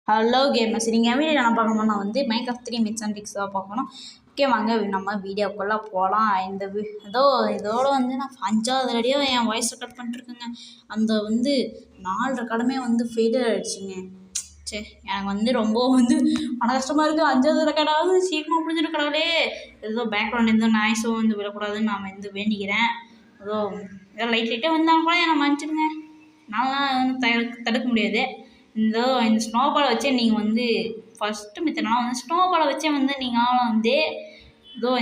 Hello gamers, நீங்கள் video நான் பார்க்கணும்னா வந்து மைன்கிராஃப்ட் 3 மிட்ஸ் அண்ட் ட்ரிக்ஸ் தான் பார்க்கணும். ஓகே வாங்க நம்ம வீடியோக்குள்ளே போகலாம். இதோட வந்து நான் 5வது தடவையாக என் வாய்ஸ் ரெக்கார்ட் பண்ணிட்டுருக்கேங்க. அந்த வந்து 4 ரெக்கார்டுமே வந்து ஃபெயிலியர் ஆகிடுச்சிங்க. சரி, எனக்கு வந்து ரொம்ப வந்து மன கஷ்டமாக இருக்குது. 5வது ரெக்கார்டாவது சீக்கிரமாக முடிஞ்சிருக்கடாலே. ஏதோ பேக்ரவுண்ட் எந்த நாய்ஸும் வந்து விடக்கூடாதுன்னு நான் வந்து வேண்டிக்கிறேன். ஏதோ லைட்டாக வந்தாலும் கூட என்னை மன்னிச்சிடுங்க. நான்லாம் வந்து தடுக்க முடியாது. இந்த ஸ்னோபாலை வச்சே நீங்கள் வந்து ஃபஸ்ட்டு மெத்தட்னா வந்து ஸ்னோபாலை வச்சே வந்து நீங்கள் வந்து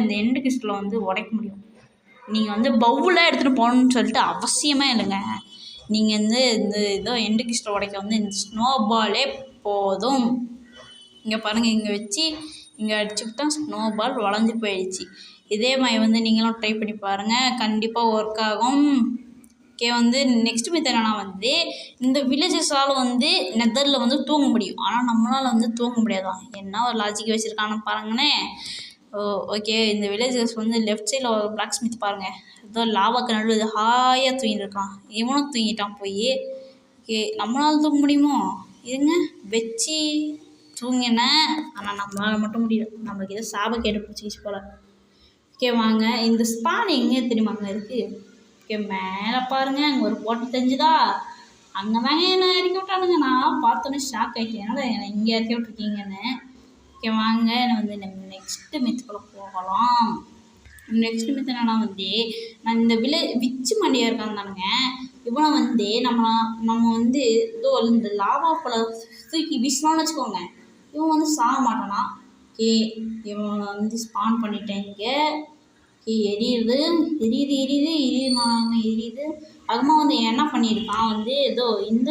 இந்த எண்டு கிறிஸ்டலை வந்து உடைக்க முடியும். நீங்கள் வந்து பவுலாக எடுத்துகிட்டு போகணுன்னு சொல்லிட்டு அவசியமே இல்லைங்க. நீங்கள் வந்து எண்டு கிறிஸ்டலை உடைக்க வந்து இந்த ஸ்னோபாலே போதும். இங்கே பாருங்கள், இங்கே வச்சு இங்கே அடிச்சுக்கிட்டா ஸ்னோபால் வளைஞ்சு போயிடுச்சு. இதே மாதிரி வந்து நீங்களும் ட்ரை பண்ணி பாருங்கள், கண்டிப்பாக ஒர்க் ஆகும். ஓகே, வந்து நெக்ஸ்ட் மெத்தட் என்னன்னா வந்து இந்த வில்லேஜஸால் வந்து நெதரில் வந்து தூங்க முடியும். ஆனால் நம்மளால் வந்து தூங்க முடியாதான். என்ன ஒரு லாஜிக் வச்சுருக்கான்னு பாருங்கண்ணே. ஓகே, இந்த வில்லேஜஸ் வந்து லெஃப்ட் சைடில் ஒரு பிளாக் ஸ்மித் பாருங்கள், ஏதோ லாவாக்கு நடுவில் ஹாயாக தூங்கிட்டு இருக்கான். இவனும் தூங்கிட்டான் போய். ஓகே, நம்மளால் தூங்க முடியுமோ? இருங்க வச்சு தூங்கினேன். ஆனால் நம்மளால் மட்டும் முடியல. நம்மளுக்கு ஏதோ சாபக்கேடு பிடிச்சிக்கிச்சு போல். ஓகே வாங்க, இந்த ஸ்பான் எங்கே தெரியுமாங்க இருக்குது? ஓகே, மேலே பாருங்கள், அங்கே ஒரு போட்டு தெரிஞ்சுதா? அங்கே தாங்க என்னை இறக்கி விட்டானுங்க. நான் பார்த்தோன்னே ஷாக் ஆகிட்டேன், என்னடா என்னை இங்கே இறக்கி விட்டுருக்கீங்கன்னு. ஓகே வாங்க, வந்து நம்ம நெக்ஸ்ட்டு மெத்துக்குள்ளே போகலாம். நெக்ஸ்ட் மெத்து என்னன்னா வந்து நான் இந்த விச்சு மண்டியாக இருக்காங்க தானுங்க. இவனை வந்து நம்ம வந்து இந்த லாவா போல தூக்கி வீசினோன்னு வச்சுக்கோங்க, இவன் வந்து சாக மாட்டானா. ஓகே, இவனை வந்து ஸ்பான் பண்ணிட்டேன். இங்கே எரியுது. அதுமா வந்து என்ன பண்ணியிருக்கான் வந்து இந்த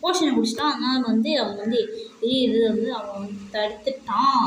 போர்ஷனை குடிச்சிட்டான். அதனால் வந்து அவன் வந்து எரியுது வந்து அவன் வந்து தடுத்துட்டான்.